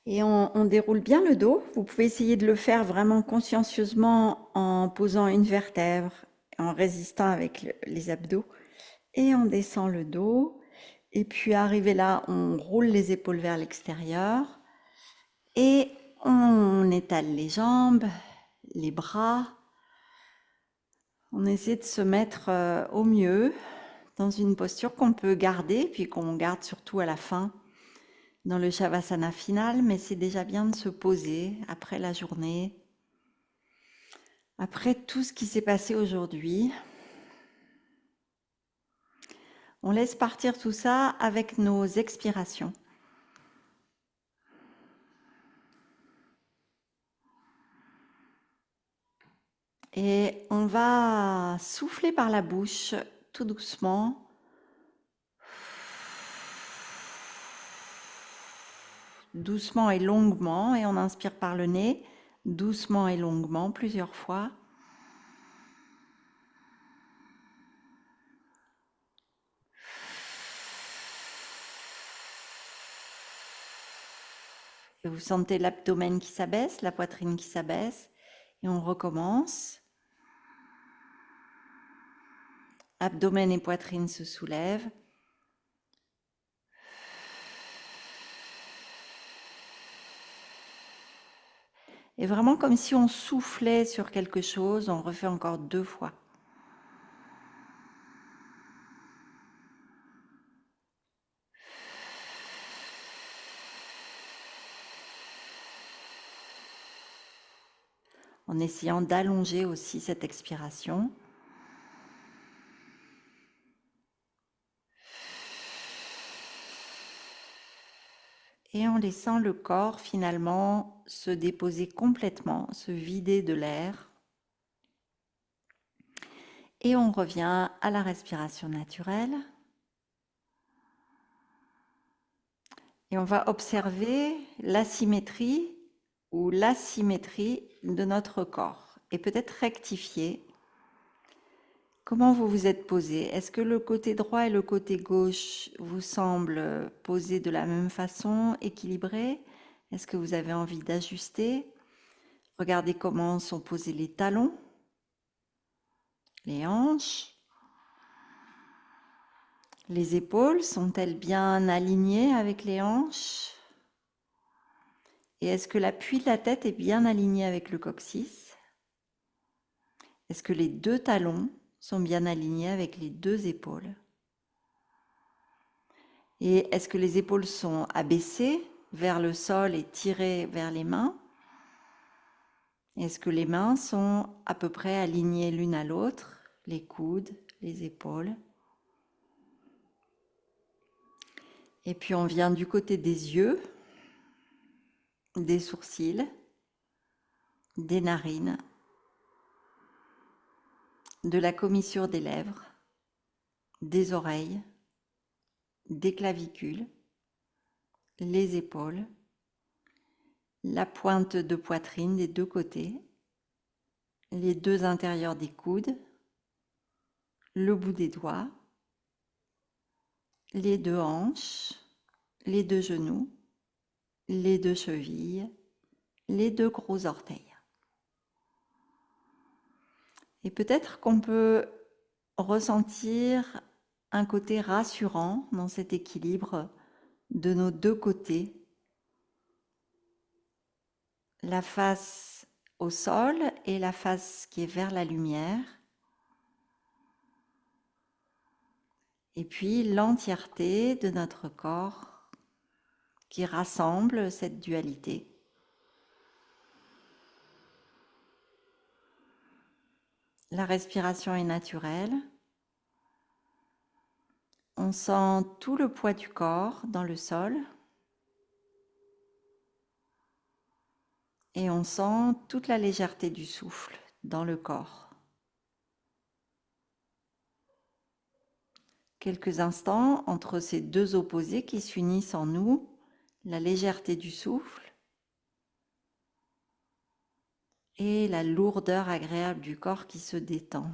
Et on déroule bien le dos. Vous pouvez essayer de le faire vraiment consciencieusement en posant une vertèbre, en résistant avec les abdos. Et on descend le dos. Et puis arrivé là, on roule les épaules vers l'extérieur. Et on étale les jambes, les bras. On essaie de se mettre au mieux dans une posture qu'on peut garder, puis qu'on garde surtout à la fin dans le Shavasana final, mais c'est déjà bien de se poser après la journée, après tout ce qui s'est passé aujourd'hui. On laisse partir tout ça avec nos expirations. Et on va souffler par la bouche tout doucement. Doucement et longuement, et on inspire par le nez, doucement et longuement, plusieurs fois. Et vous sentez l'abdomen qui s'abaisse, la poitrine qui s'abaisse, et on recommence. Abdomen et poitrine se soulèvent. Et vraiment comme si on soufflait sur quelque chose, on refait encore 2 fois. En essayant d'allonger aussi cette expiration. Et en laissant le corps finalement se déposer complètement, se vider de l'air. Et on revient à la respiration naturelle. Et on va observer l'asymétrie ou l'asymétrie de notre corps. Et peut-être rectifier. Comment vous vous êtes posé? Est-ce que le côté droit et le côté gauche vous semblent posés de la même façon, équilibrés? Est-ce que vous avez envie d'ajuster? Regardez comment sont posés les talons, les hanches. Les épaules sont-elles bien alignées avec les hanches? Et est-ce que l'appui de la tête est bien aligné avec le coccyx? Est-ce que les 2 talons sont bien alignés avec les 2 épaules? Et est-ce que les épaules sont abaissées vers le sol et tirées vers les mains? Est-ce que les mains sont à peu près alignées l'une à l'autre, les coudes, les épaules? Et puis on vient du côté des yeux, des sourcils, des narines, de la commissure des lèvres, des oreilles, des clavicules, les épaules, la pointe de poitrine des 2 côtés, les 2 intérieurs des coudes, le bout des doigts, les 2 hanches, les 2 genoux, les 2 chevilles, les 2 gros orteils. Et peut-être qu'on peut ressentir un côté rassurant dans cet équilibre de nos 2 côtés. La face au sol et la face qui est vers la lumière. Et puis l'entièreté de notre corps qui rassemble cette dualité. La respiration est naturelle. On sent tout le poids du corps dans le sol. Et on sent toute la légèreté du souffle dans le corps. Quelques instants entre ces 2 opposés qui s'unissent en nous, la légèreté du souffle et la lourdeur agréable du corps qui se détend.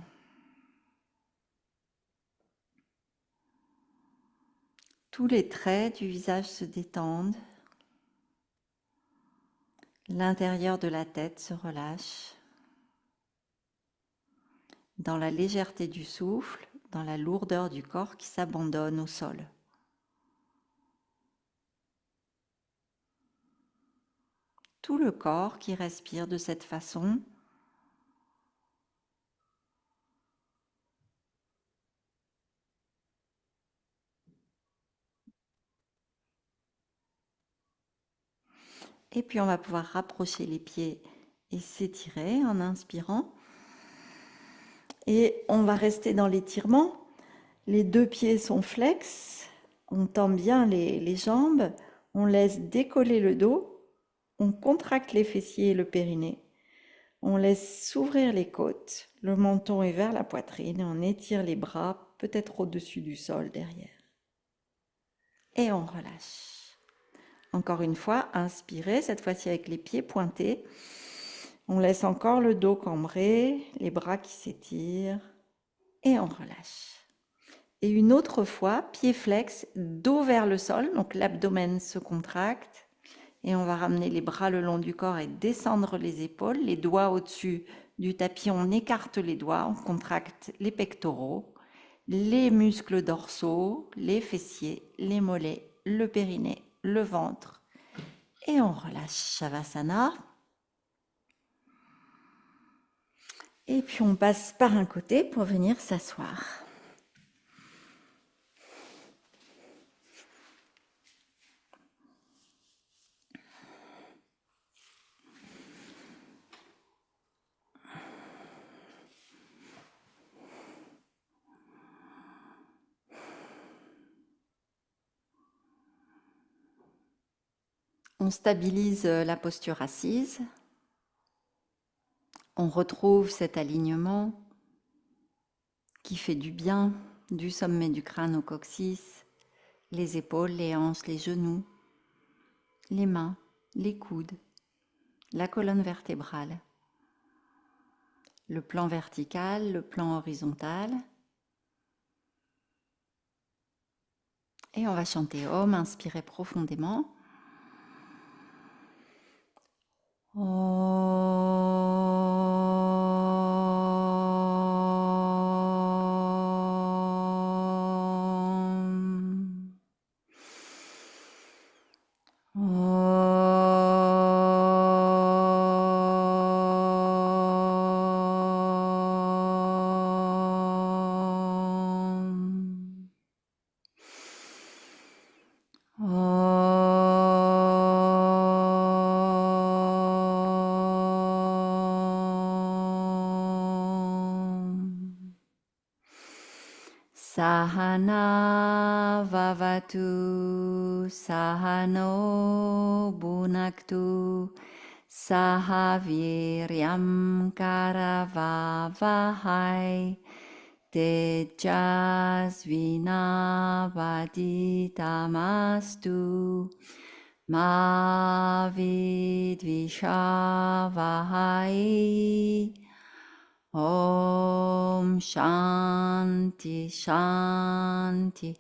Tous les traits du visage se détendent. L'intérieur de la tête se relâche dans la légèreté du souffle, dans la lourdeur du corps qui s'abandonne au sol. Tout le corps qui respire de cette façon et puis on va pouvoir rapprocher les pieds et s'étirer en inspirant. Et on va rester dans l'étirement. Les deux pieds sont flex, on tend bien les jambes, on laisse décoller le dos, on contracte les fessiers et le périnée, on laisse s'ouvrir les côtes, le menton est vers la poitrine et on étire les bras peut-être au-dessus du sol derrière. Et on relâche. Encore une fois, inspirez, cette fois-ci avec les pieds pointés. On laisse encore le dos cambré, les bras qui s'étirent et on relâche. Et une autre fois, pied flex, dos vers le sol, donc l'abdomen se contracte et on va ramener les bras le long du corps et descendre les épaules, les doigts au-dessus du tapis, on écarte les doigts, on contracte les pectoraux, les muscles dorsaux, les fessiers, les mollets, le périnée, le ventre et on relâche Shavasana. Et puis on passe par un côté pour venir s'asseoir. On stabilise la posture assise. On retrouve cet alignement qui fait du bien du sommet du crâne au coccyx, les épaules, les hanches, les genoux, les mains, les coudes, la colonne vertébrale, le plan vertical, le plan horizontal. Et on va chanter Om, inspirez profondément. Sahana vavatu sahano bhunaktu sahaviryam karavavahai tejasvinavaditamastu ma vidvishavahai. Om Shanti Shanti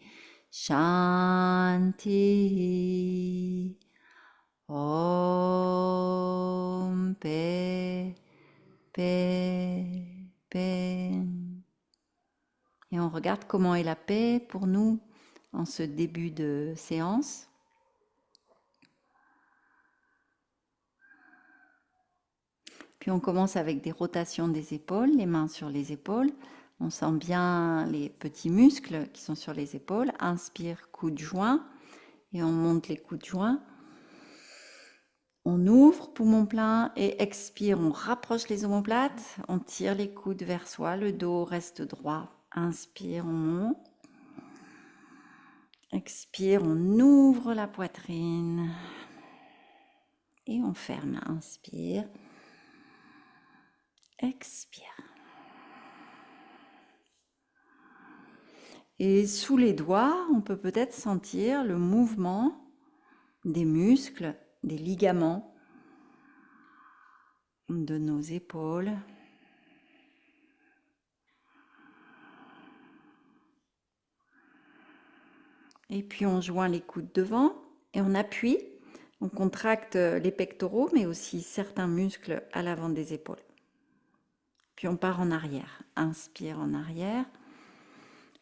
Shanti. Om Paix, Paix, Paix. Et on regarde comment est la paix pour nous en ce début de séance. Puis on commence avec des rotations des épaules, les mains sur les épaules. On sent bien les petits muscles qui sont sur les épaules. Inspire, coude joint. Et on monte les coudes joints. On ouvre, poumon plein. Et expire, on rapproche les omoplates. On tire les coudes vers soi. Le dos reste droit. Inspire, on monte. Expire, on ouvre la poitrine. Et on ferme. Inspire. Expire. Et sous les doigts, on peut peut-être sentir le mouvement des muscles, des ligaments de nos épaules. Et puis on joint les coudes devant et on appuie On contracte les pectoraux, mais aussi certains muscles à l'avant des épaules. Puis on part en arrière. Inspire en arrière.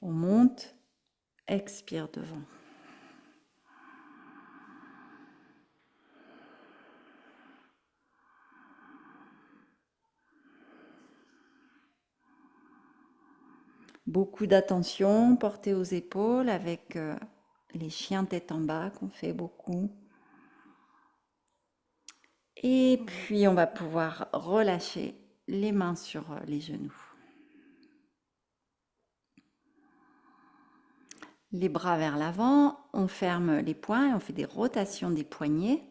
On monte. Expire devant. Beaucoup d'attention portée aux épaules avec les chiens tête en bas qu'on fait beaucoup. Et puis on va pouvoir relâcher les mains sur les genoux. Les bras vers l'avant, on ferme les poings et on fait des rotations des poignets.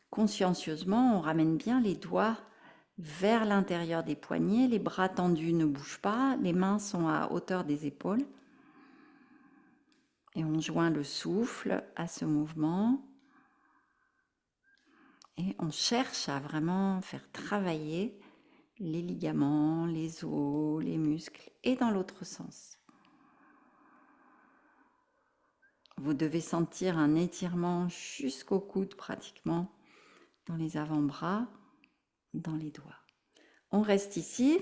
Consciencieusement, on ramène bien les doigts vers l'intérieur des poignets, les bras tendus ne bougent pas, les mains sont à hauteur des épaules. Et on joint le souffle à ce mouvement. Et on cherche à vraiment faire travailler les ligaments, les os, les muscles et dans l'autre sens. Vous devez sentir un étirement jusqu'au coude pratiquement, dans les avant-bras, dans les doigts. On reste ici,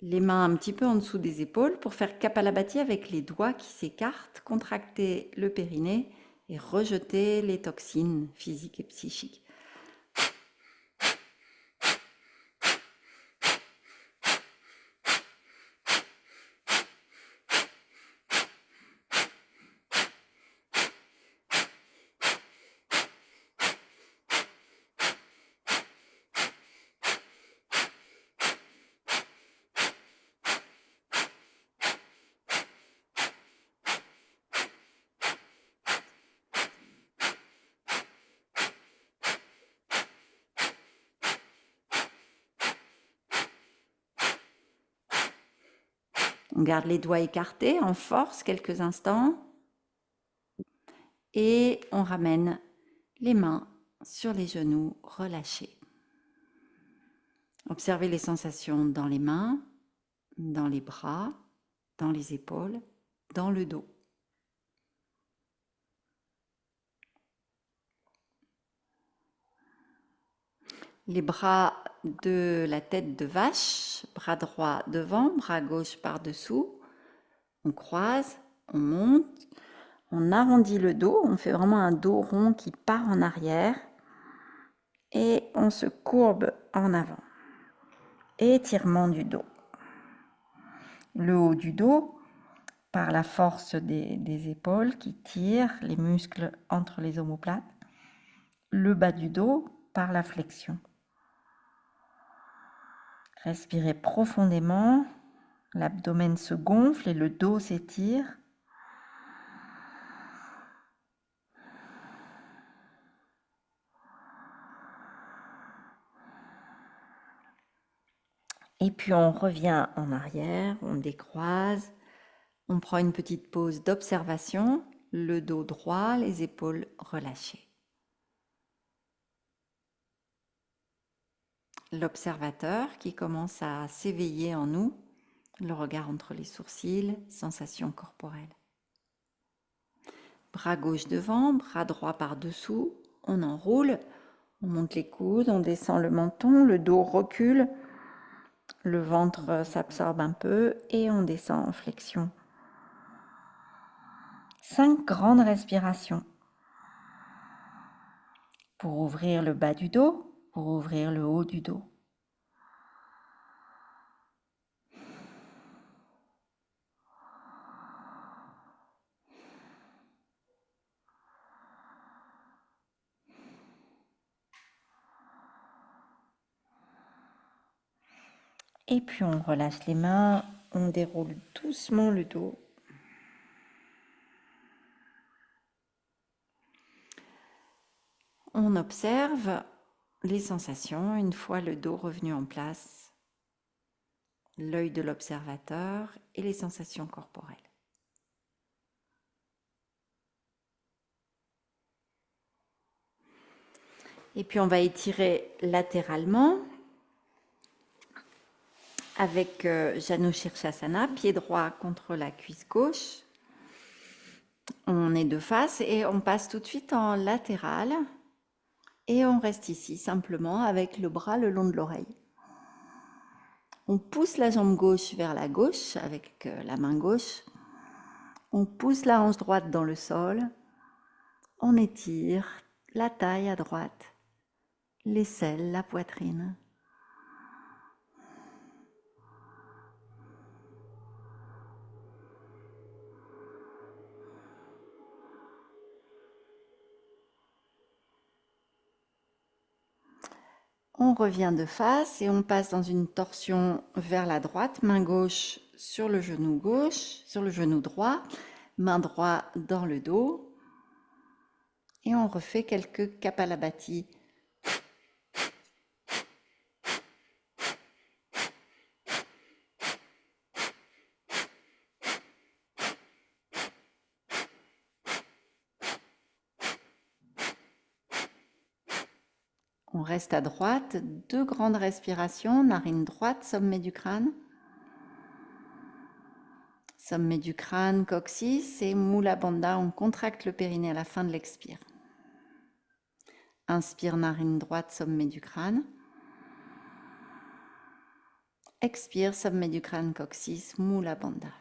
les mains un petit peu en dessous des épaules pour faire Kapalabhati avec les doigts qui s'écartent, contracter le périnée et rejeter les toxines physiques et psychiques. On garde les doigts écartés en force quelques instants et on ramène les mains sur les genoux relâchés. Observez les sensations dans les mains, dans les bras, dans les épaules, dans le dos. Les bras de la tête de vache, bras droit devant, bras gauche par-dessous. On croise, on monte, on arrondit le dos, on fait vraiment un dos rond qui part en arrière et on se courbe en avant. Étirement du dos. Le haut du dos, par la force des épaules qui tirent les muscles entre les omoplates. Le bas du dos, par la flexion. Respirez profondément, l'abdomen se gonfle et le dos s'étire. Et puis on revient en arrière, on décroise, on prend une petite pause d'observation, le dos droit, les épaules relâchées. L'observateur qui commence à s'éveiller en nous, le regard entre les sourcils, sensations corporelles. Bras gauche devant, bras droit par-dessous, on enroule, on monte les coudes, on descend le menton, le dos recule, le ventre s'absorbe un peu et on descend en flexion. 5 grandes respirations pour ouvrir le bas du dos, pour ouvrir le haut du dos. Et puis on relâche les mains, on déroule doucement le dos. On observe les sensations une fois le dos revenu en place, l'œil de l'observateur et les sensations corporelles. Et puis on va étirer latéralement avec Janu Shirshasana, pied droit contre la cuisse gauche. On est de face et on passe tout de suite en latéral Et on reste ici simplement avec le bras le long de l'oreille. On pousse la jambe gauche vers la gauche avec la main gauche. On pousse la hanche droite dans le sol. On étire la taille à droite, l'aisselle, la poitrine. On revient de face et on passe dans une torsion vers la droite, main gauche, sur le genou droit, main droite dans le dos. Et on refait quelques Kapalabhati. On reste à droite, 2 grandes respirations, narine droite, sommet du crâne. Sommet du crâne, coccyx et Mula Bandha, on contracte le périnée à la fin de l'expire. Inspire, narine droite, sommet du crâne. Expire, sommet du crâne, coccyx, Mula Bandha.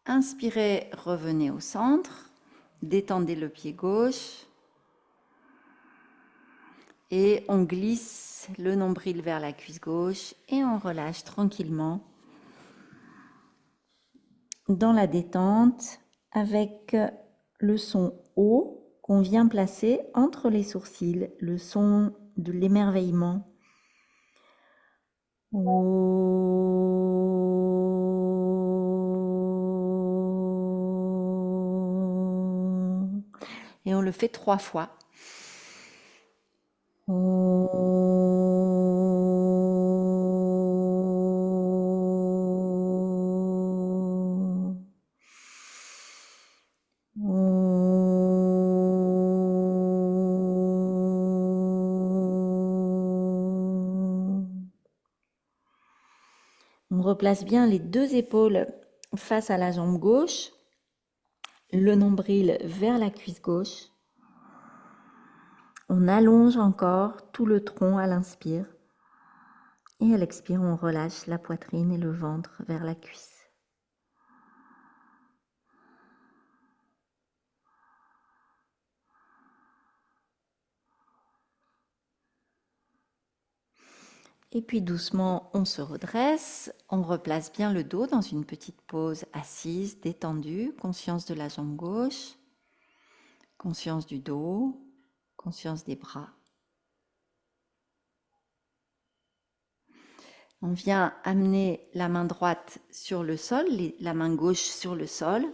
Inspirez, revenez au centre. Détendez le pied gauche. Et on glisse le nombril vers la cuisse gauche et on relâche tranquillement dans la détente avec le son O qu'on vient placer entre les sourcils, le son de l'émerveillement. Et on le fait 3 fois. On replace bien les 2 épaules face à la jambe gauche, le nombril vers la cuisse gauche. On allonge encore tout le tronc à l'inspire. Et à l'expire, on relâche la poitrine et le ventre vers la cuisse. Et puis doucement, on se redresse, on replace bien le dos dans une petite pose assise, détendue, conscience de la jambe gauche, conscience du dos, conscience des bras. On vient amener la main droite sur le sol, la main gauche sur le sol.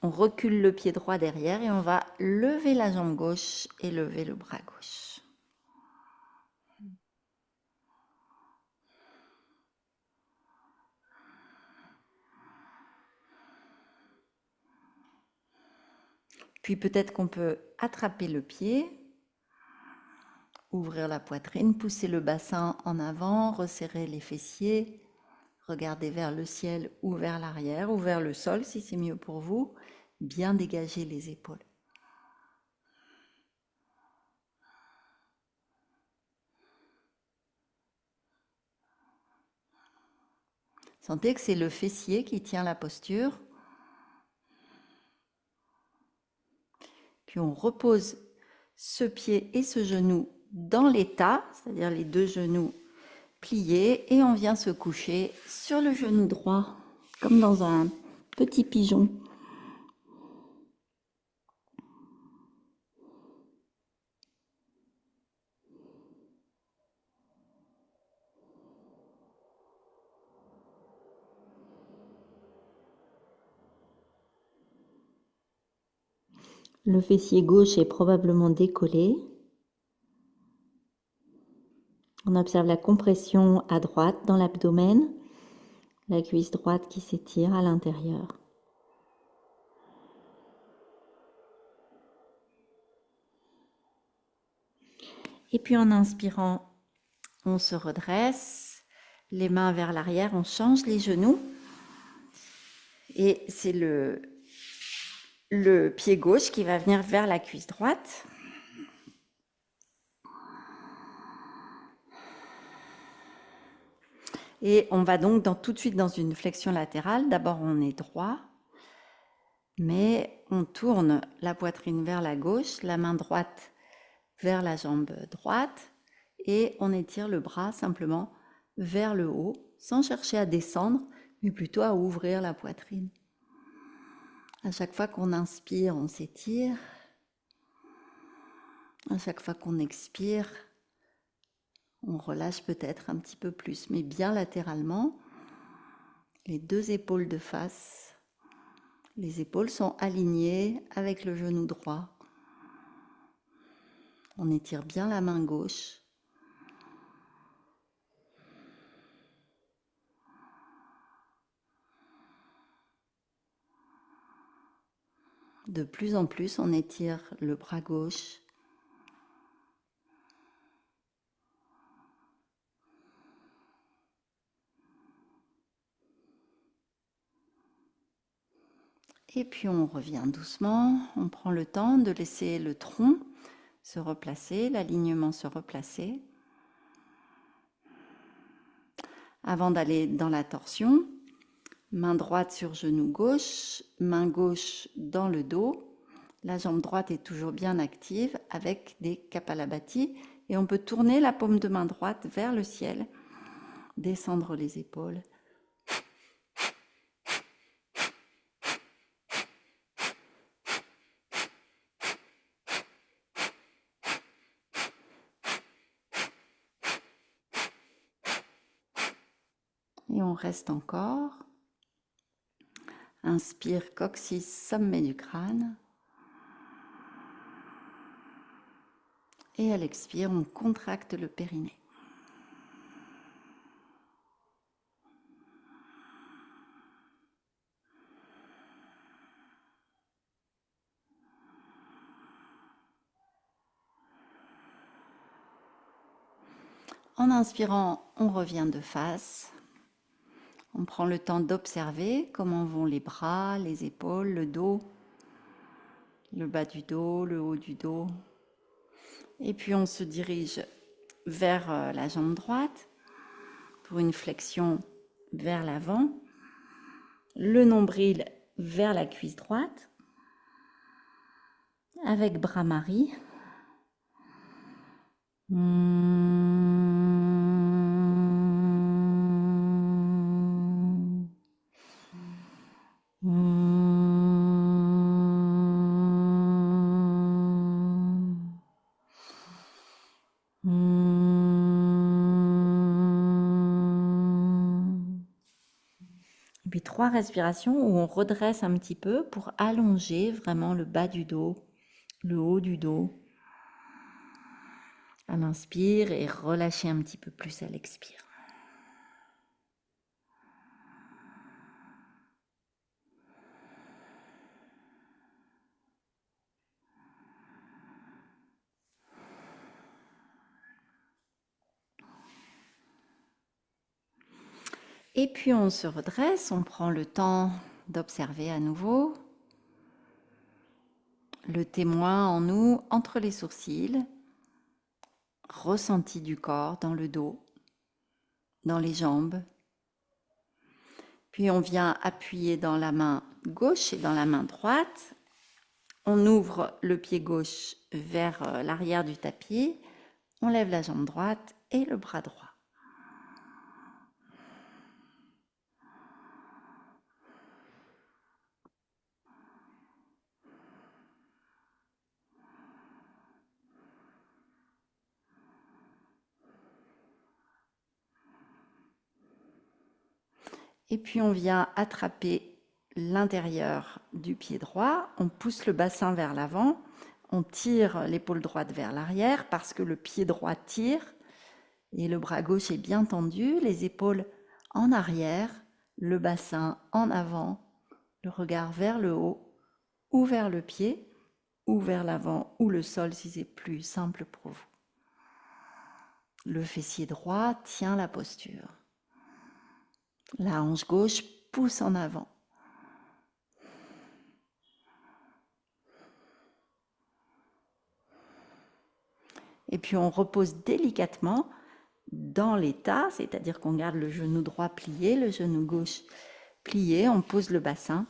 On recule le pied droit derrière et on va lever la jambe gauche et lever le bras gauche. Puis peut-être qu'on peut attraper le pied, ouvrir la poitrine, pousser le bassin en avant, resserrer les fessiers, regarder vers le ciel ou vers l'arrière ou vers le sol si c'est mieux pour vous, bien dégager les épaules. Sentez que c'est le fessier qui tient la posture. Puis on repose ce pied et ce genou dans l'état, c'est-à-dire les 2 genoux pliés, et on vient se coucher sur le genou droit, comme dans un petit pigeon. Le fessier gauche est probablement décollé. On observe la compression à droite dans l'abdomen, la cuisse droite qui s'étire à l'intérieur. Et puis en inspirant, on se redresse, les mains vers l'arrière, on change les genoux. Et c'est le pied gauche qui va venir vers la cuisse droite. Et on va donc tout de suite dans une flexion latérale. D'abord, on est droit, mais on tourne la poitrine vers la gauche, la main droite vers la jambe droite, et on étire le bras simplement vers le haut, sans chercher à descendre, mais plutôt à ouvrir la poitrine. À chaque fois qu'on inspire, on s'étire. À chaque fois qu'on expire, on relâche peut-être un petit peu plus, mais bien latéralement. Les deux épaules de face. Les épaules sont alignées avec le genou droit. On étire bien la main gauche. De plus en plus, on étire le bras gauche. Et puis on revient doucement, on prend le temps de laisser le tronc se replacer, l'alignement se replacer. Avant d'aller dans la torsion, main droite sur genou gauche, main gauche dans le dos. La jambe droite est toujours bien active avec des Kapalabhati et on peut tourner la paume de main droite vers le ciel, descendre les épaules. Et on reste encore. Inspire, coccyx, sommet du crâne. Et à l'expire, on contracte le périnée. En inspirant, on revient de face. On prend le temps d'observer comment vont les bras, les épaules, le dos, le bas du dos, le haut du dos. Et puis on se dirige vers la jambe droite pour une flexion vers l'avant. Le nombril vers la cuisse droite avec Bhramari. Et puis 3 respirations où on redresse un petit peu pour allonger vraiment le bas du dos, le haut du dos. À l'inspire et relâcher un petit peu plus à l'expire. Et puis on se redresse, on prend le temps d'observer à nouveau le témoin en nous entre les sourcils, ressenti du corps dans le dos, dans les jambes. Puis on vient appuyer dans la main gauche et dans la main droite. On ouvre le pied gauche vers l'arrière du tapis. On lève la jambe droite et le bras droit. Et puis on vient attraper l'intérieur du pied droit, on pousse le bassin vers l'avant, on tire l'épaule droite vers l'arrière parce que le pied droit tire et le bras gauche est bien tendu, les épaules en arrière, le bassin en avant, le regard vers le haut ou vers le pied ou vers l'avant ou le sol si c'est plus simple pour vous. Le fessier droit tient la posture. La hanche gauche pousse en avant. Et puis on repose délicatement dans l'état, c'est-à-dire qu'on garde le genou droit plié, le genou gauche plié, on pose le bassin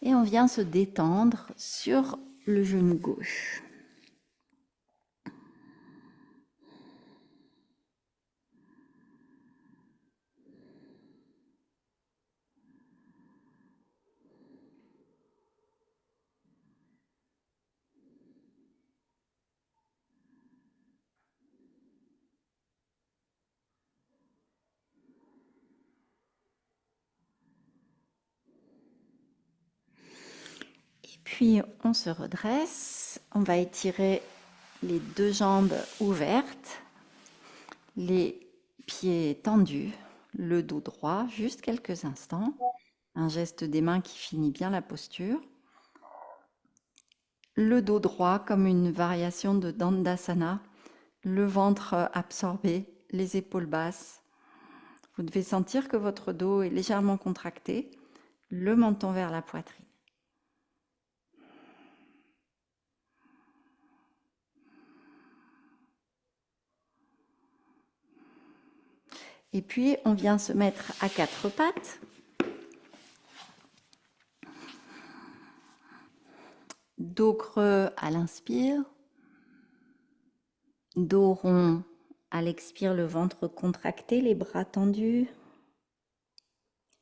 et on vient se détendre sur le genou gauche. Puis on se redresse, on va étirer les deux jambes ouvertes, les pieds tendus, le dos droit, juste quelques instants. Un geste des mains qui finit bien la posture. Le dos droit comme une variation de Dandasana, le ventre absorbé, les épaules basses. Vous devez sentir que votre dos est légèrement contracté, le menton vers la poitrine. Et puis, on vient se mettre à quatre pattes. Dos creux à l'inspire. Dos rond à l'expire, le ventre contracté, les bras tendus.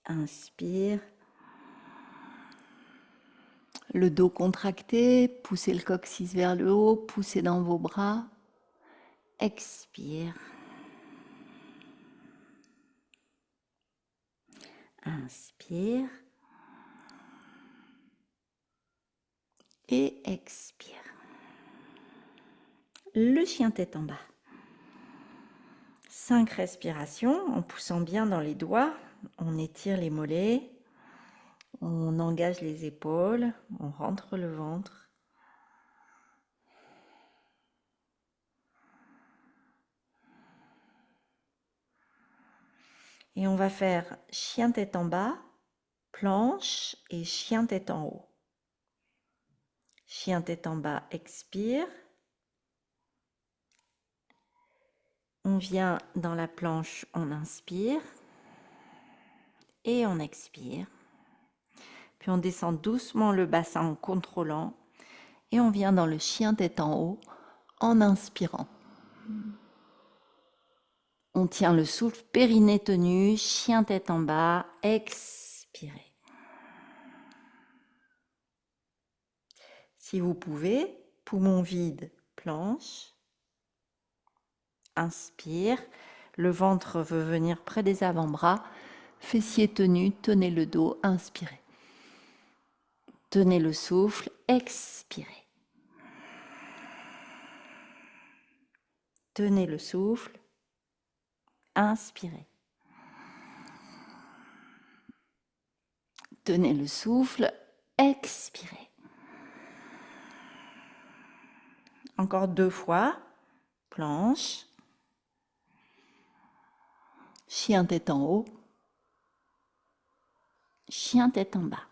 Inspire. Le dos contracté, poussez le coccyx vers le haut, poussez dans vos bras. Expire. Inspire. Et expire. Le chien tête en bas. 5 respirations en poussant bien dans les doigts. On étire les mollets. On engage les épaules. On rentre le ventre. Et on va faire chien tête en bas, planche et chien tête en haut. Chien tête en bas, expire. On vient dans la planche, on inspire et on expire. Puis on descend doucement le bassin en contrôlant et on vient dans le chien tête en haut en inspirant. On tient le souffle, périnée tenu, chien tête en bas, expirez. Si vous pouvez, poumon vide, planche. Inspire, le ventre veut venir près des avant-bras, fessiers tenus, tenez le dos, inspirez. Tenez le souffle, expirez. Tenez le souffle, inspirez. Tenez le souffle, expirez. Encore 2 fois, planche. Chien tête en haut. Chien tête en bas.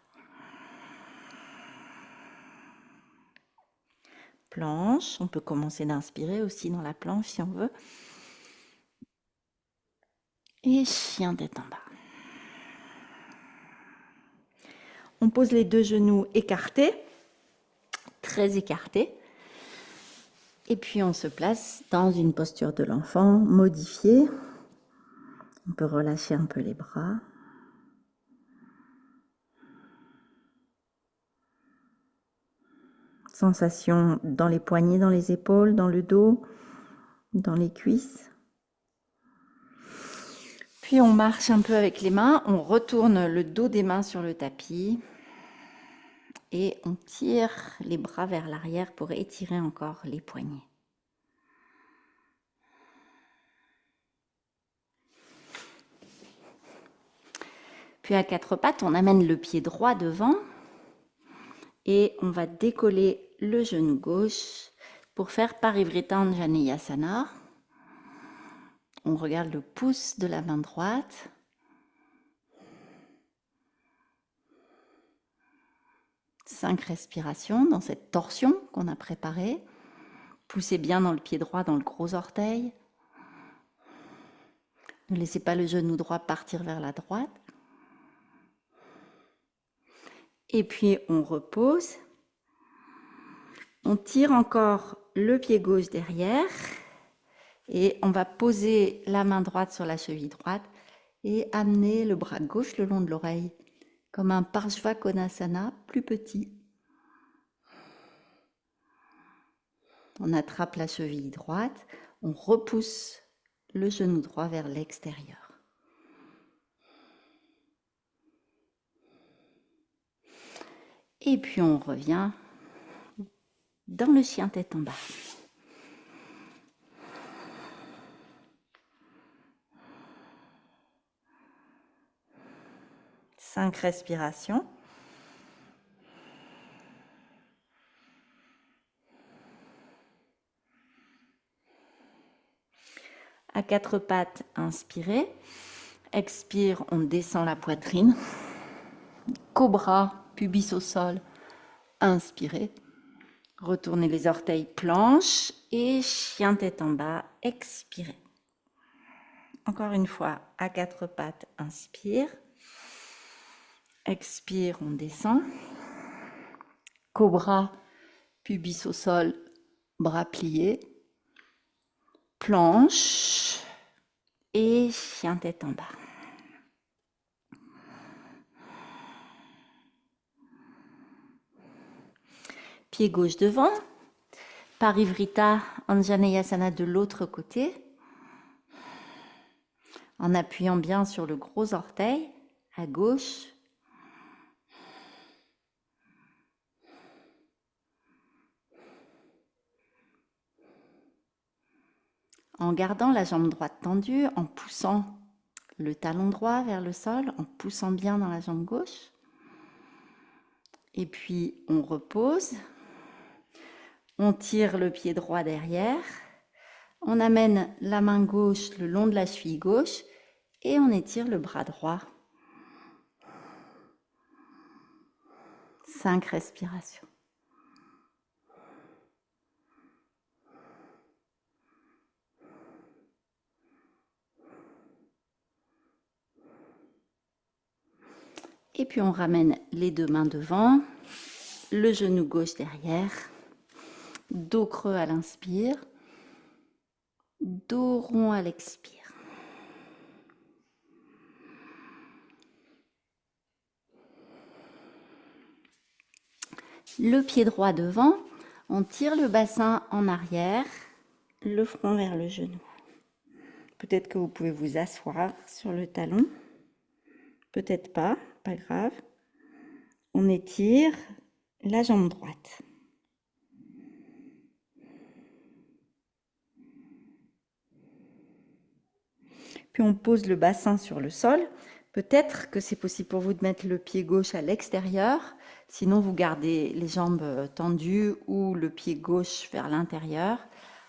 Planche, on peut commencer d'inspirer aussi dans la planche si on veut. Et chien tête en bas. On pose les 2 genoux écartés, très écartés. Et puis on se place dans une posture de l'enfant modifiée. On peut relâcher un peu les bras. Sensation dans les poignets, dans les épaules, dans le dos, dans les cuisses. Puis on marche un peu avec les mains, on retourne le dos des mains sur le tapis et on tire les bras vers l'arrière pour étirer encore les poignets. Puis à quatre pattes, on amène le pied droit devant et on va décoller le genou gauche pour faire Parivrtta Anjaneyasana. On regarde le pouce de la main droite. Cinq respirations dans cette torsion qu'on a préparée. Poussez bien dans le pied droit, dans le gros orteil. Ne laissez pas le genou droit partir vers la droite. Et puis on repose. On tire encore le pied gauche derrière. Et on va poser la main droite sur la cheville droite et amener le bras gauche le long de l'oreille, comme un Parshva Konasana plus petit. On attrape la cheville droite, on repousse le genou droit vers l'extérieur. Et puis on revient dans le chien tête en bas. Cinq respirations. À quatre pattes, inspirez. Expire, on descend la poitrine. Cobra, pubis au sol. Inspirez. Retournez les orteils planche et chien tête en bas. Expirez. Encore une fois, à quatre pattes, inspire. Expire, on descend. Cobra, pubis au sol, bras pliés. Planche et chien tête en bas. Pied gauche devant. Parivrita, Anjaneyasana de l'autre côté. En appuyant bien sur le gros orteil à gauche. En gardant la jambe droite tendue, en poussant le talon droit vers le sol, en poussant bien dans la jambe gauche. Et puis on repose. On tire le pied droit derrière. On amène la main gauche le long de la cheville gauche et on étire le bras droit. 5 respirations. Et puis on ramène les deux mains devant, le genou gauche derrière, dos creux à l'inspire, dos rond à l'expire. Le pied droit devant, on tire le bassin en arrière, le front vers le genou. Peut-être que vous pouvez vous asseoir sur le talon, peut-être pas, pas grave. On étire la jambe droite. Puis on pose le bassin sur le sol. Peut-être que c'est possible pour vous de mettre le pied gauche à l'extérieur. Sinon, vous gardez les jambes tendues ou le pied gauche vers l'intérieur.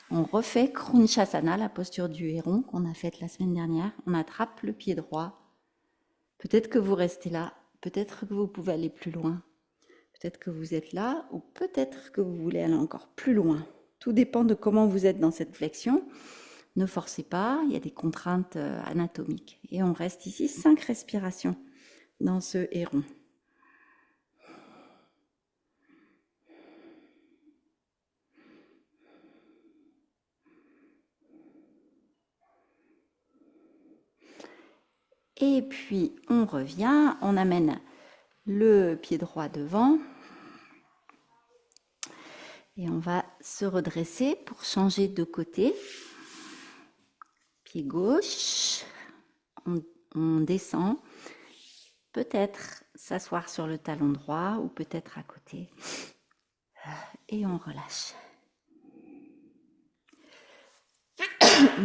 On refait Krunchasana, la posture du héron qu'on a faite la semaine dernière. On attrape le pied droit. Peut-être que vous restez là. Peut-être que vous pouvez aller plus loin. Peut-être que vous êtes là ou peut-être que vous voulez aller encore plus loin. Tout dépend de comment vous êtes dans cette flexion. Ne forcez pas, il y a des contraintes anatomiques. Et on reste ici 5 respirations dans ce héron. Et puis on revient, on amène le pied droit devant. Et on va se redresser pour changer de côté. Pied gauche, on descend. Peut-être s'asseoir sur le talon droit ou peut-être à côté. Et on relâche.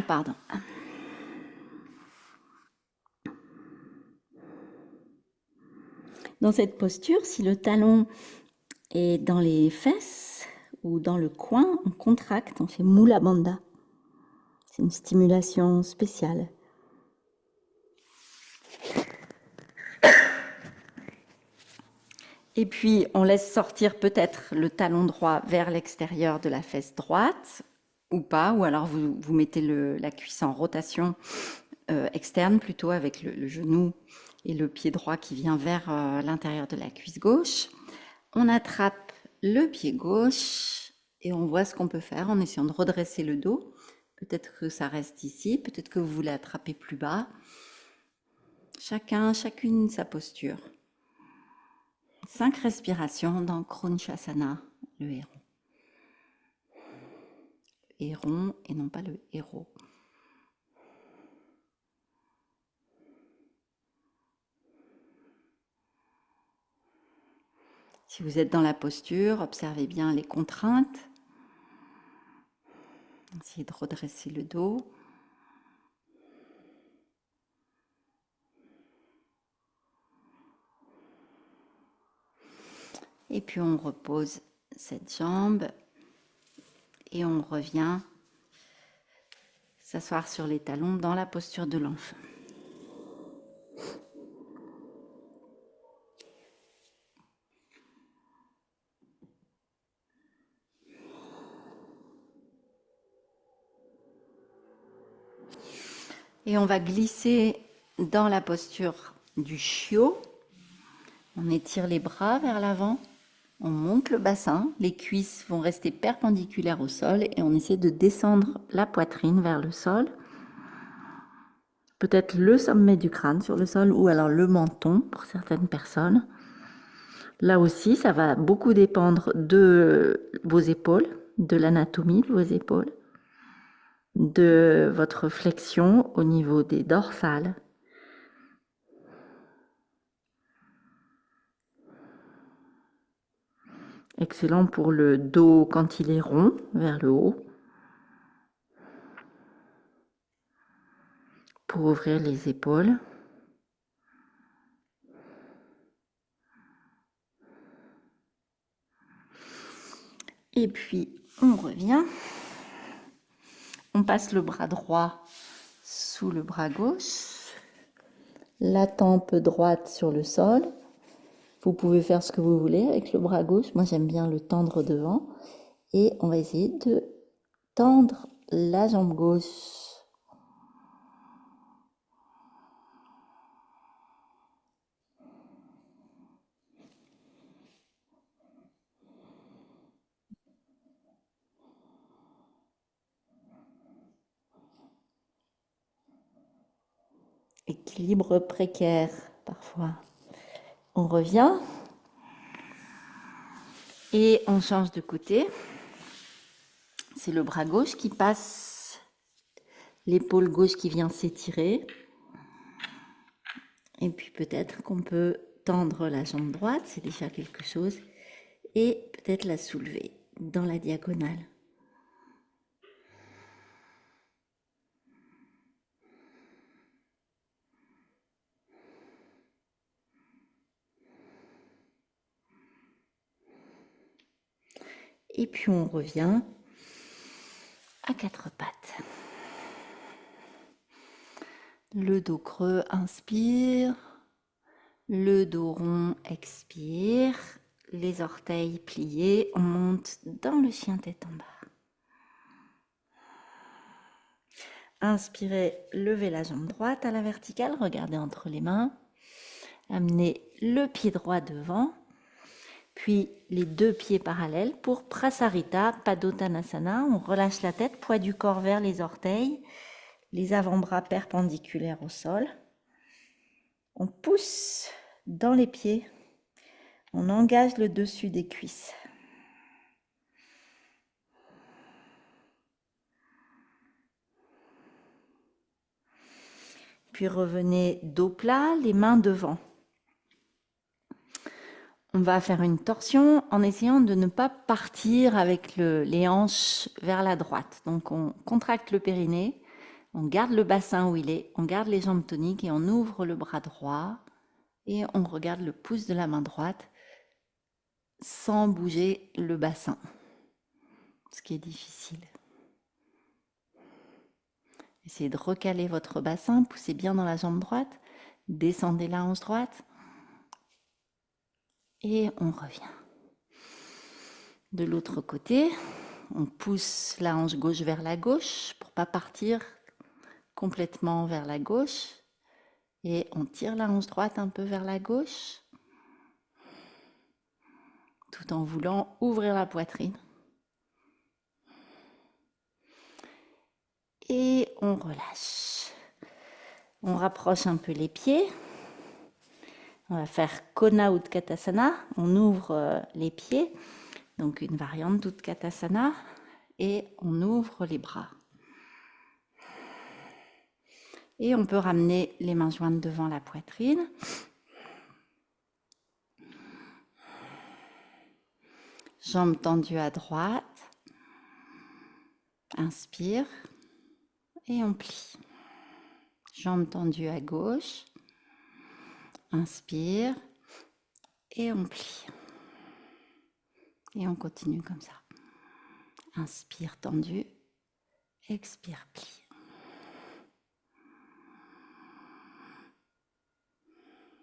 Pardon. Dans cette posture, si le talon est dans les fesses ou dans le coin, on contracte, on fait Mula Bandha. C'est une stimulation spéciale. Et puis, on laisse sortir peut-être le talon droit vers l'extérieur de la fesse droite, ou pas, ou alors vous mettez la cuisse en rotation externe plutôt avec le genou et le pied droit qui vient vers l'intérieur de la cuisse gauche. On attrape le pied gauche et on voit ce qu'on peut faire en essayant de redresser le dos. Peut-être que ça reste ici, peut-être que vous voulez attraper plus bas. Chacune sa posture. 5 respirations dans Kronchasana, le héron. Héron et non pas le héros. Si vous êtes dans la posture, observez bien les contraintes. Essayez de redresser le dos. Et puis on repose cette jambe et on revient s'asseoir sur les talons dans la posture de l'enfant. Et on va glisser dans la posture du chiot. On étire les bras vers l'avant, on monte le bassin, les cuisses vont rester perpendiculaires au sol et on essaie de descendre la poitrine vers le sol. Peut-être le sommet du crâne sur le sol ou alors le menton pour certaines personnes. Là aussi, ça va beaucoup dépendre de vos épaules, de l'anatomie de vos épaules, de votre flexion au niveau des dorsales. Excellent pour le dos quand il est rond vers le haut. Pour ouvrir les épaules. Et puis, on revient. On passe le bras droit sous le bras gauche. La tempe droite sur le sol. Vous pouvez faire ce que vous voulez avec le bras gauche. Moi, j'aime bien le tendre devant. Et on va essayer de tendre la jambe gauche. Équilibre précaire parfois. On revient et on change de côté. C'est le bras gauche qui passe, l'épaule gauche qui vient s'étirer. Et puis peut-être qu'on peut tendre la jambe droite, c'est déjà quelque chose, et peut-être la soulever dans la diagonale. Et puis on revient à 4 pattes. Le dos creux, inspire. Le dos rond, expire. Les orteils pliés, on monte dans le chien tête en bas. Inspirez, levez la jambe droite à la verticale, regardez entre les mains. Amenez le pied droit devant, puis les 2 pieds parallèles pour Prasarita, Padottanasana. On relâche la tête, poids du corps vers les orteils, les avant-bras perpendiculaires au sol. On pousse dans les pieds, on engage le dessus des cuisses. Puis revenez dos plat, les mains devant. On va faire une torsion en essayant de ne pas partir avec les hanches vers la droite. Donc on contracte le périnée, on garde le bassin où il est, on garde les jambes toniques et on ouvre le bras droit et on regarde le pouce de la main droite sans bouger le bassin, ce qui est difficile. Essayez de recaler votre bassin, poussez bien dans la jambe droite, descendez la hanche droite. Et on revient. De l'autre côté, on pousse la hanche gauche vers la gauche pour ne pas partir complètement vers la gauche. Et on tire la hanche droite un peu vers la gauche, tout en voulant ouvrir la poitrine. Et on relâche. On rapproche un peu les pieds. On va faire Kona Utkatasana. On ouvre les pieds, donc une variante d'Utkatasana, et on ouvre les bras. Et on peut ramener les mains jointes devant la poitrine. Jambes tendues à droite. Inspire et on plie. Jambes tendues à gauche. Inspire et on plie. Et on continue comme ça. Inspire tendu, expire plie.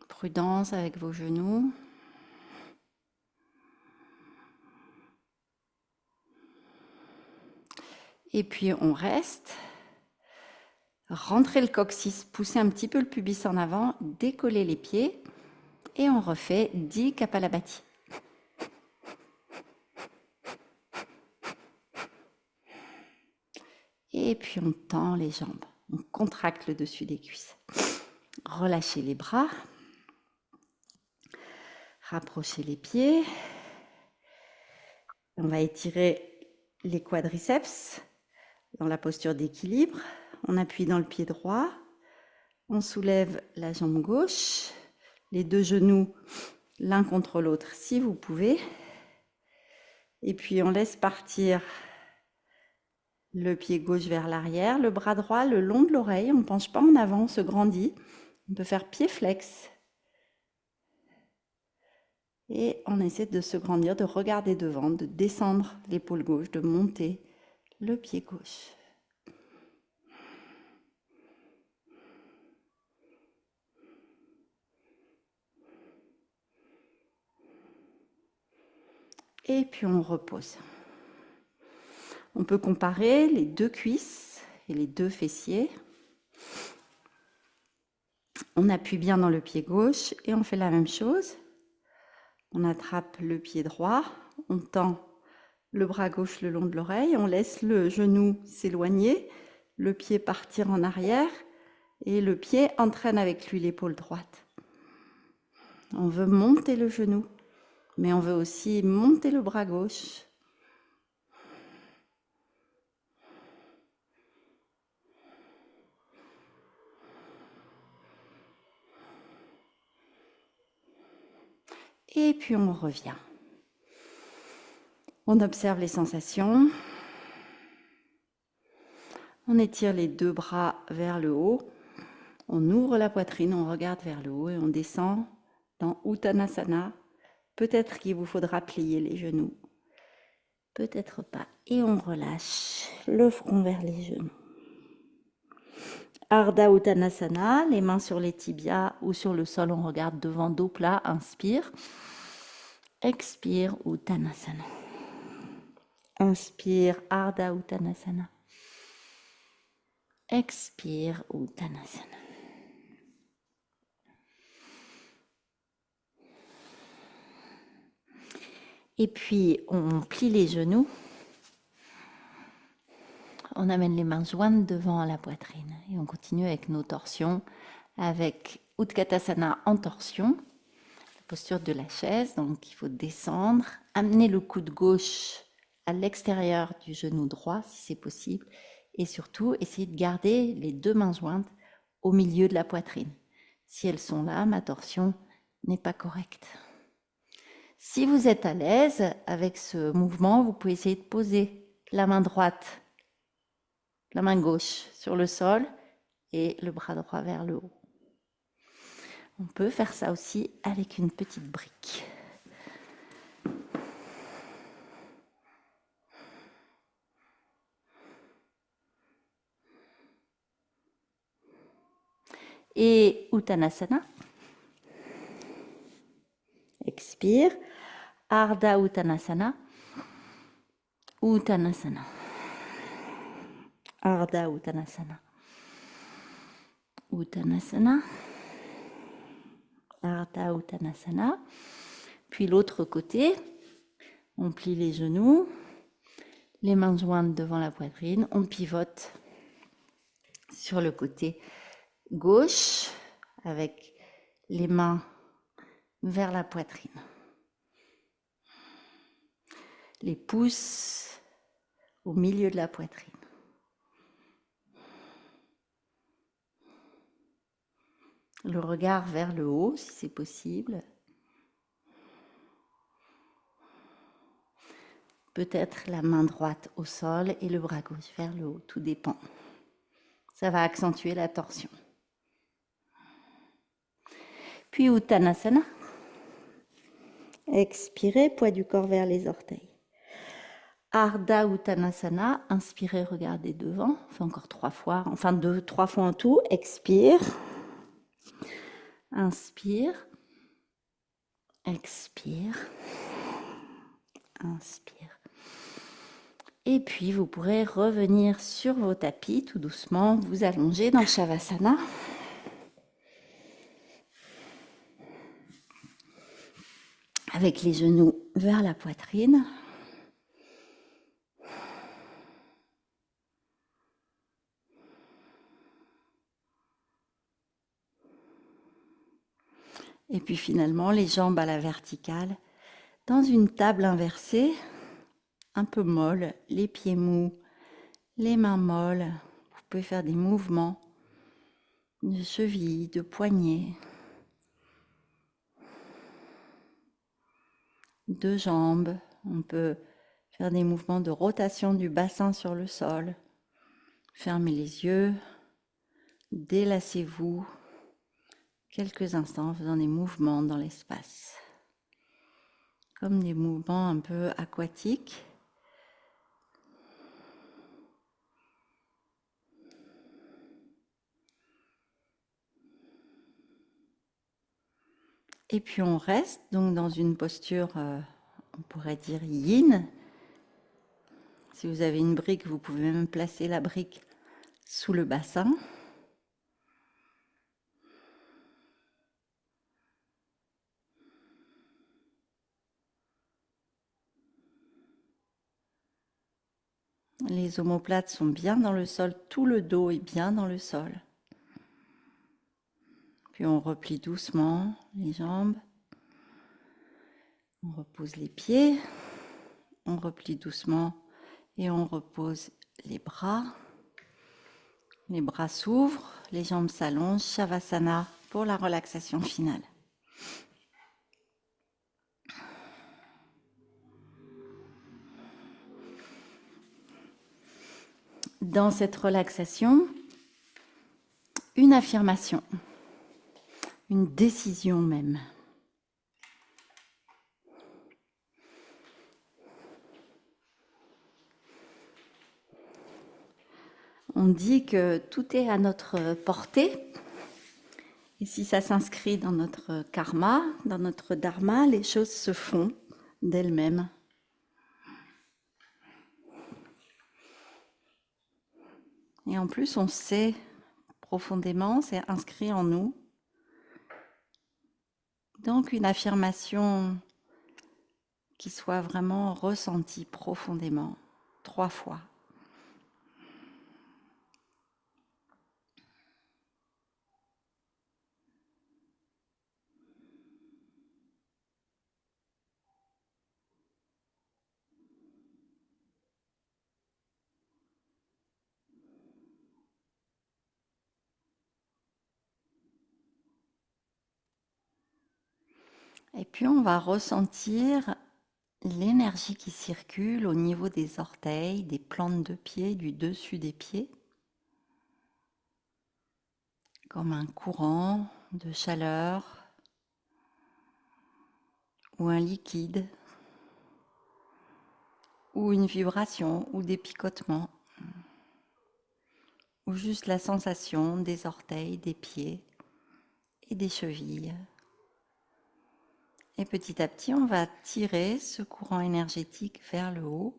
Prudence avec vos genoux. Et puis on reste. Rentrez le coccyx, poussez un petit peu le pubis en avant, décollez les pieds et on refait 10 Kapalabhati. Et puis on tend les jambes, on contracte le dessus des cuisses. Relâchez les bras, rapprochez les pieds. On va étirer les quadriceps dans la posture d'équilibre. On appuie dans le pied droit, on soulève la jambe gauche, les deux genoux l'un contre l'autre si vous pouvez. Et puis on laisse partir le pied gauche vers l'arrière, le bras droit le long de l'oreille, on ne penche pas en avant, on se grandit. On peut faire pied flex. Et on essaie de se grandir, de regarder devant, de descendre l'épaule gauche, de monter le pied gauche. Et puis on repose. On peut comparer les deux cuisses et les deux fessiers. On appuie bien dans le pied gauche et on fait la même chose. On attrape le pied droit, on tend le bras gauche le long de l'oreille, on laisse le genou s'éloigner, le pied partir en arrière et le pied entraîne avec lui l'épaule droite. On veut monter le genou, mais on veut aussi monter le bras gauche. Et puis on revient. On observe les sensations. On étire les deux bras vers le haut. On ouvre la poitrine, on regarde vers le haut et on descend dans Uttanasana. Peut-être qu'il vous faudra plier les genoux. Peut-être pas. Et on relâche le front vers les genoux. Ardha Uttanasana, les mains sur les tibias ou sur le sol, on regarde devant, dos plat, inspire. Expire Uttanasana. Inspire Ardha Uttanasana. Expire Uttanasana. Et puis on plie les genoux. On amène les mains jointes devant la poitrine et on continue avec nos torsions, avec Utkatasana en torsion, la posture de la chaise. Donc il faut descendre, amener le coude gauche à l'extérieur du genou droit si c'est possible et surtout essayer de garder les deux mains jointes au milieu de la poitrine. Si elles sont là, ma torsion n'est pas correcte. Si vous êtes à l'aise avec ce mouvement, vous pouvez essayer de poser la main droite, la main gauche sur le sol et le bras droit vers le haut. On peut faire ça aussi avec une petite brique. Et Uttanasana. Expire. inspire. Ardha Uttanasana. Uttanasana. Ardha Uttanasana. Uttanasana. Ardha Uttanasana. Puis l'autre côté, on plie les genoux, les mains jointes devant la poitrine, on pivote sur le côté gauche avec les mains vers la poitrine. Les pouces au milieu de la poitrine. Le regard vers le haut si c'est possible. Peut-être la main droite au sol et le bras gauche vers le haut, tout dépend. Ça va accentuer la torsion. Puis Uttanasana. Expirez, poids du corps vers les orteils. Ardha Uttanasana, inspirez, regardez devant. On fait encore 3 fois, enfin 3 fois en tout. Expire. Inspire. Expire. Inspire. Et puis, vous pourrez revenir sur vos tapis tout doucement, vous allonger dans Shavasana. Avec les genoux vers la poitrine. Et puis finalement, les jambes à la verticale, dans une table inversée, un peu molle, les pieds mous, les mains molles. Vous pouvez faire des mouvements de cheville, de poignet, de jambes. On peut faire des mouvements de rotation du bassin sur le sol. Fermez les yeux, délassez-vous quelques instants en faisant des mouvements dans l'espace. Comme des mouvements un peu aquatiques. Et puis on reste donc dans une posture, on pourrait dire yin. Si vous avez une brique, vous pouvez même placer la brique sous le bassin. Les omoplates sont bien dans le sol, tout le dos est bien dans le sol. Puis on replie doucement les jambes. On repose les pieds. On replie doucement et on repose les bras. Les bras s'ouvrent, les jambes s'allongent. Shavasana pour la relaxation finale. Dans cette relaxation, une affirmation, une décision même. On dit que tout est à notre portée. Et si ça s'inscrit dans notre karma, dans notre dharma, les choses se font d'elles-mêmes. Et en plus, on sait profondément, c'est inscrit en nous. Donc une affirmation qui soit vraiment ressentie profondément, 3 fois. Et puis on va ressentir l'énergie qui circule au niveau des orteils, des plantes de pied, du dessus des pieds, comme un courant de chaleur ou un liquide, ou une vibration, ou des picotements, ou juste la sensation des orteils, des pieds et des chevilles. Et petit à petit, on va tirer ce courant énergétique vers le haut.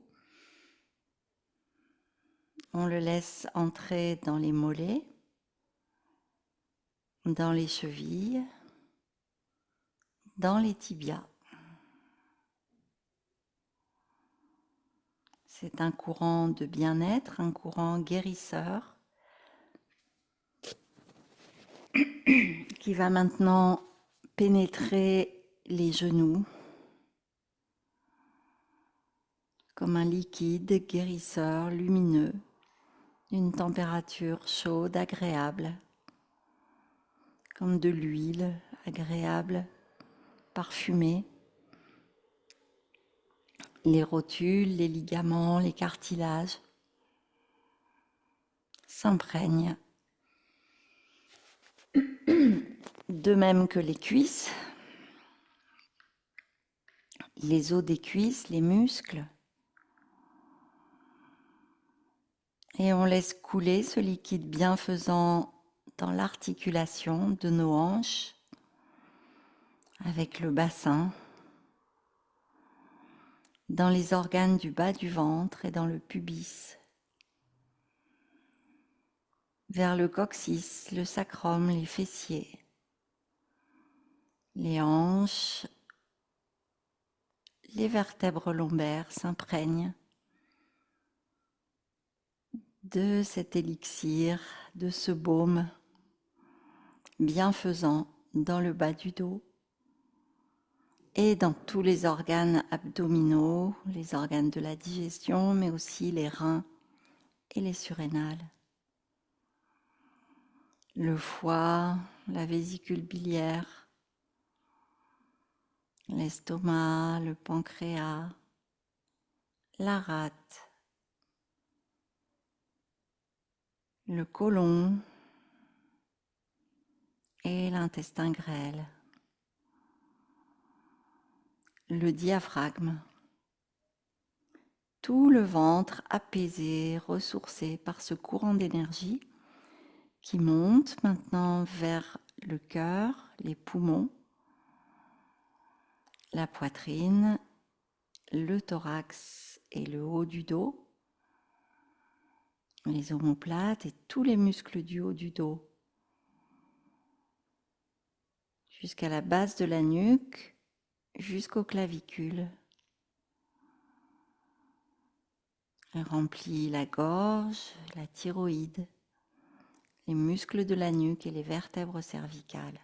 On le laisse entrer dans les mollets, dans les chevilles, dans les tibias. C'est un courant de bien-être, un courant guérisseur qui va maintenant pénétrer les genoux comme un liquide guérisseur lumineux d'une température chaude, agréable, comme de l'huile agréable, parfumée. Les rotules, les ligaments, les cartilages s'imprègnent. De même que les cuisses, les os des cuisses, les muscles. Et on laisse couler ce liquide bienfaisant dans l'articulation de nos hanches, avec le bassin, dans les organes du bas du ventre et dans le pubis, vers le coccyx, le sacrum, les fessiers, les hanches, les vertèbres lombaires s'imprègnent de cet élixir, de ce baume bienfaisant dans le bas du dos et dans tous les organes abdominaux, les organes de la digestion, mais aussi les reins et les surrénales. Le foie, la vésicule biliaire, l'estomac, le pancréas, la rate, le côlon et l'intestin grêle, le diaphragme, tout le ventre apaisé, ressourcé par ce courant d'énergie qui monte maintenant vers le cœur, les poumons, la poitrine, le thorax et le haut du dos, les omoplates et tous les muscles du haut du dos, jusqu'à la base de la nuque, jusqu'aux clavicules. Elle remplit la gorge, la thyroïde, les muscles de la nuque et les vertèbres cervicales.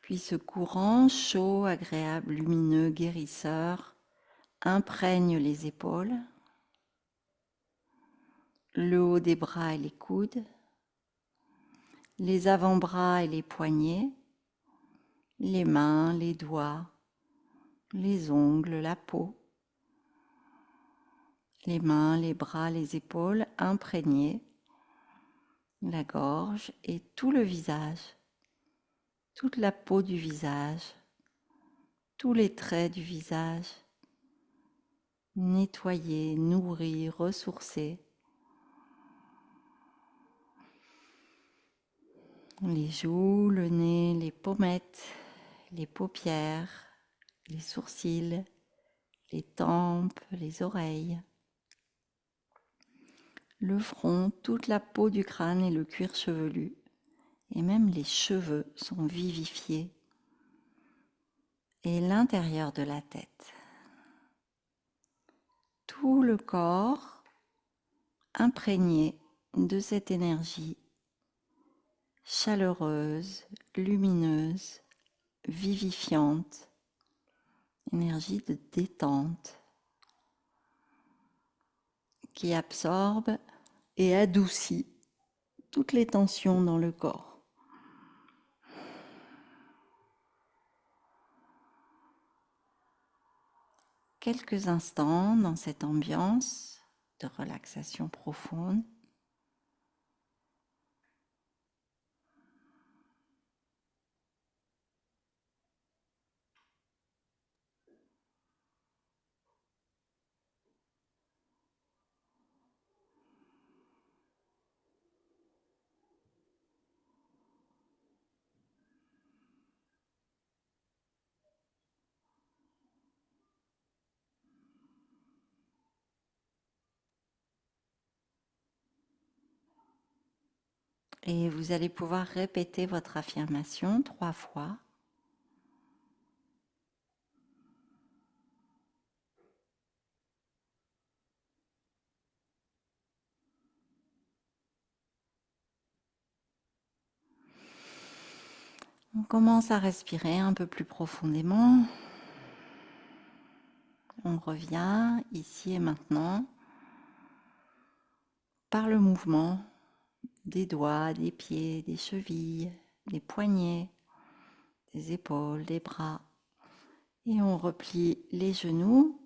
Puis ce courant chaud, agréable, lumineux, guérisseur imprègne les épaules, le haut des bras et les coudes, les avant-bras et les poignets, les mains, les doigts, les ongles, la peau, les mains, les bras, les épaules imprégnés, la gorge et tout le visage, toute la peau du visage, tous les traits du visage, nettoyés, nourris, ressourcés. Les joues, le nez, les pommettes, les paupières, les sourcils, les tempes, les oreilles, le front, toute la peau du crâne et le cuir chevelu, et même les cheveux sont vivifiés, et l'intérieur de la tête. Tout le corps imprégné de cette énergie chaleureuse, lumineuse, vivifiante, énergie de détente qui absorbe et adoucit toutes les tensions dans le corps. Quelques instants dans cette ambiance de relaxation profonde. Et vous allez pouvoir répéter votre affirmation 3 fois. On commence à respirer un peu plus profondément. On revient ici et maintenant par le mouvement des doigts, des pieds, des chevilles, des poignets, des épaules, des bras. Et on replie les genoux.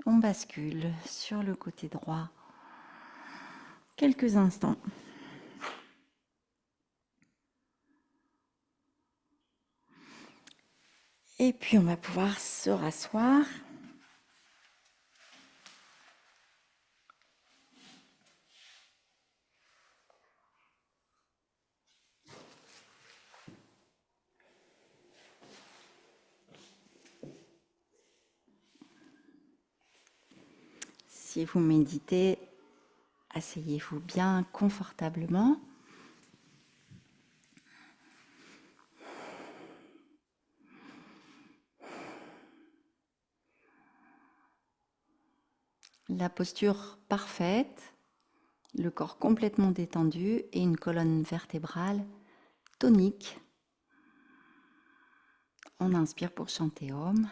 On bascule sur le côté droit quelques instants. Et puis on va pouvoir se rasseoir. Si vous méditez, asseyez-vous bien confortablement. La posture parfaite, le corps complètement détendu et une colonne vertébrale tonique. On inspire pour chanter Om.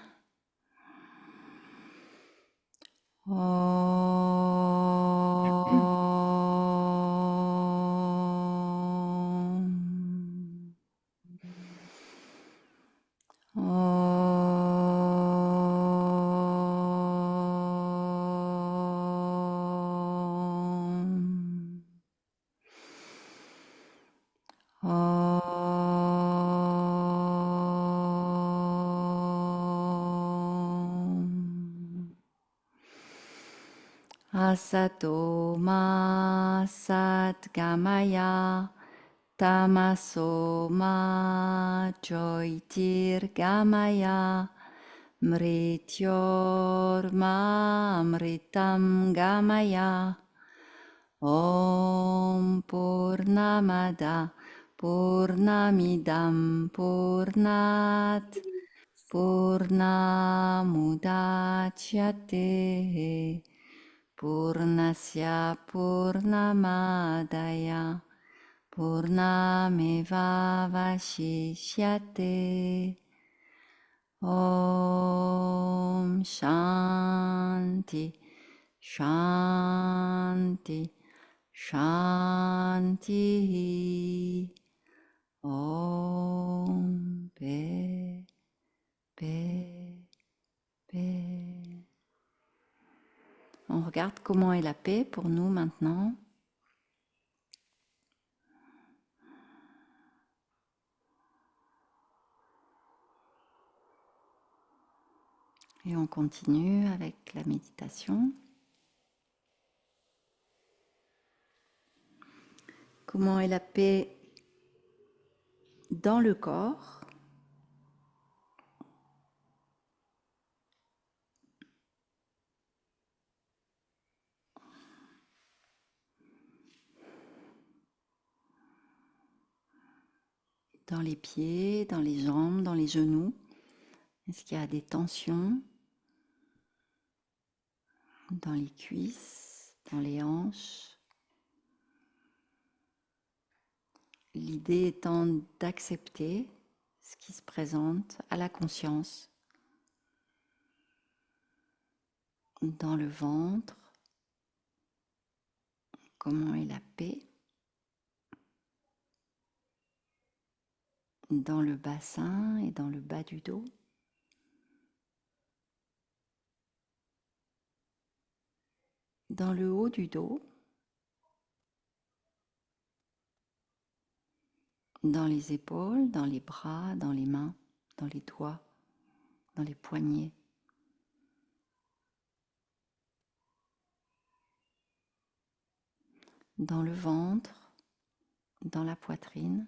Asato ma satgamaya tamaso ma jyotirgamaya mrityor ma amritam gamaya. Om Purnamada Purnamidam Purnat Purnamudachyate Purnasya Purnamadaya Purnameva Vashishyate. Om Shanti Shanti Shanti. Om Paix, paix, paix. On regarde comment est la paix pour nous maintenant. Et on continue avec la méditation. Comment est la paix dans le corps? Dans les pieds, dans les jambes, dans les genoux? Est-ce qu'il y a des tensions dans les cuisses, dans les hanches? L'idée étant d'accepter ce qui se présente à la conscience dans le ventre. Comment est la paix dans le bassin et dans le bas du dos? Dans le haut du dos, dans les épaules, dans les bras, dans les mains, dans les doigts, dans les poignets. Dans le ventre, dans la poitrine.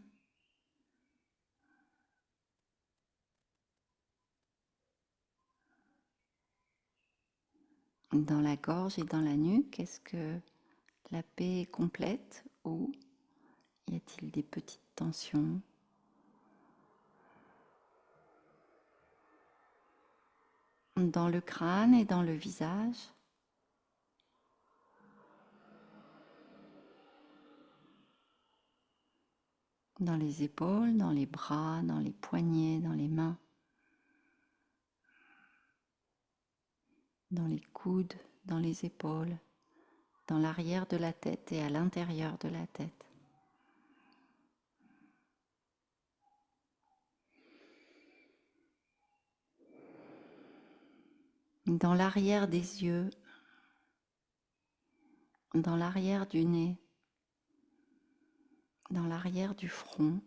Dans la gorge et dans la nuque, est-ce que la paix est complète Où y a-t-il des petites tensions? Dans le crâne et dans le visage. Dans les épaules, dans les bras, dans les poignets, dans les mains. Dans les coudes, dans les épaules, dans l'arrière de la tête et à l'intérieur de la tête. Dans l'arrière des yeux, dans l'arrière du nez, dans l'arrière du front,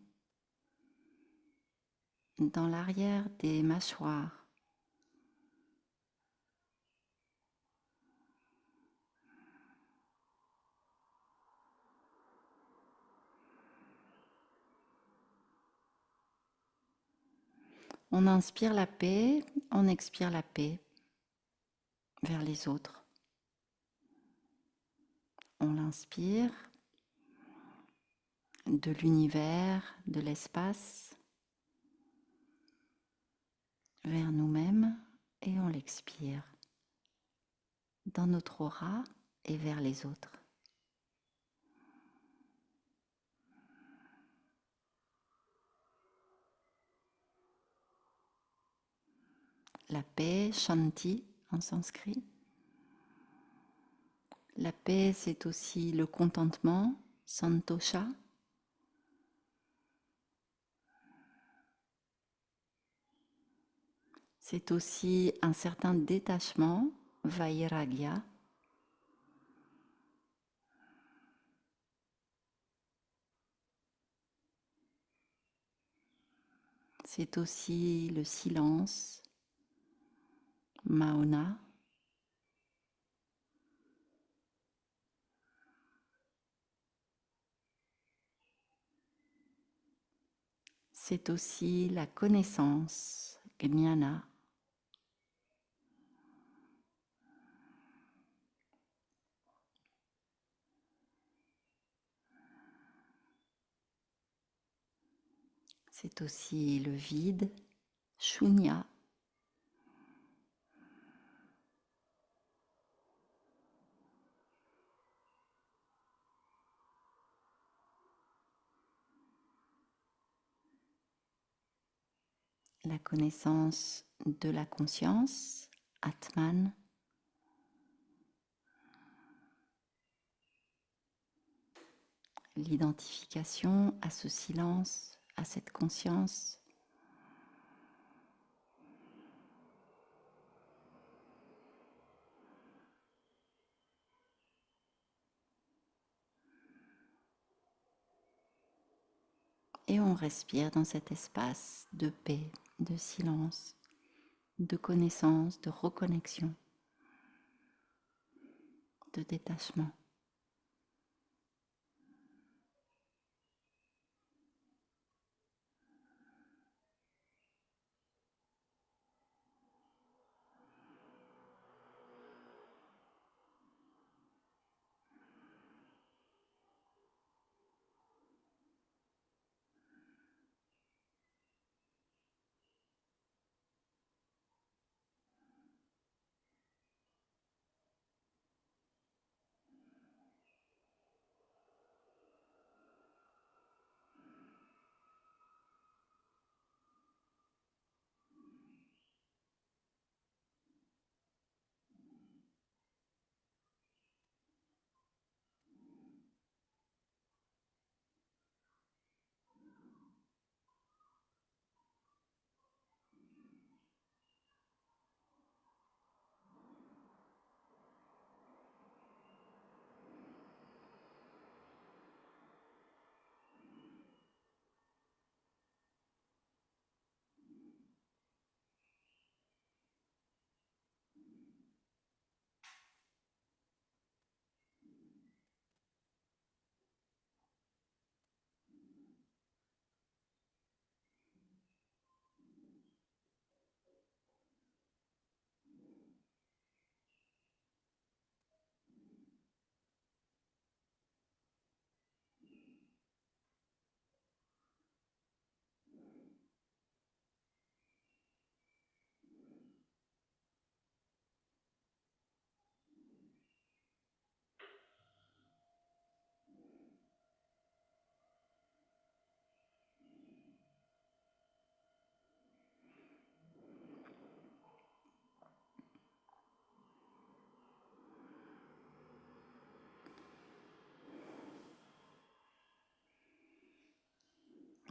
dans l'arrière des mâchoires. On inspire la paix, on expire la paix vers les autres. On l'inspire de l'univers, de l'espace, vers nous-mêmes et on l'expire dans notre aura et vers les autres. La paix, Shanti en sanskrit. La paix, c'est aussi le contentement, Santosha. C'est aussi un certain détachement, Vairagya. C'est aussi le silence, Mauna. C'est aussi la connaissance, Jnana. C'est aussi le vide, Shunya. La connaissance de la conscience, Atman. L'identification à ce silence, à cette conscience. Et on respire dans cet espace de paix, de silence, de connaissance, de reconnexion, de détachement.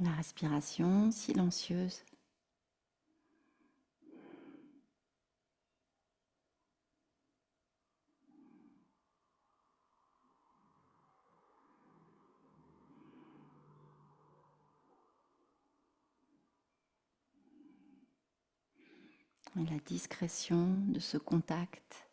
La respiration silencieuse. Et la discrétion de ce contact.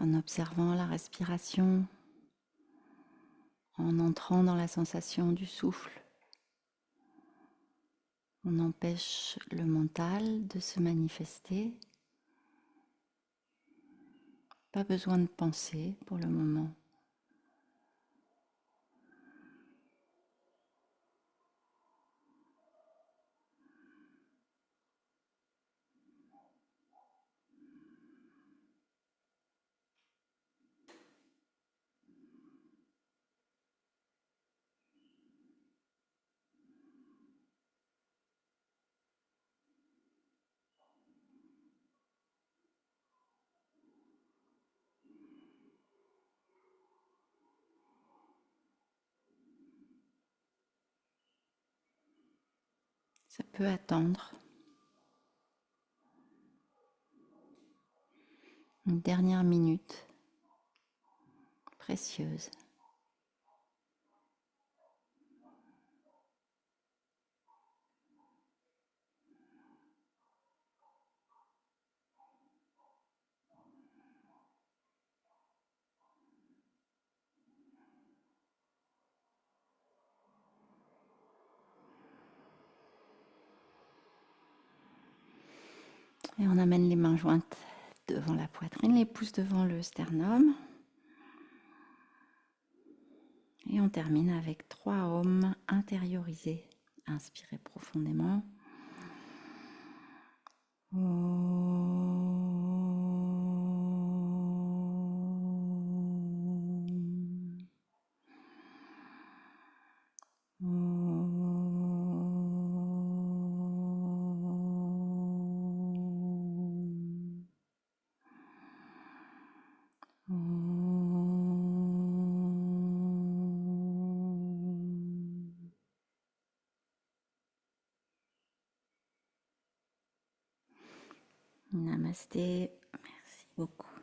En observant la respiration, en entrant dans la sensation du souffle, on empêche le mental de se manifester. Pas besoin de penser pour le moment. Ça peut attendre. Une dernière minute précieuse. Et on amène les mains jointes devant la poitrine, les pouces devant le sternum. Et on termine avec 3 ohms intériorisés. Inspirez profondément. Namasté, merci beaucoup.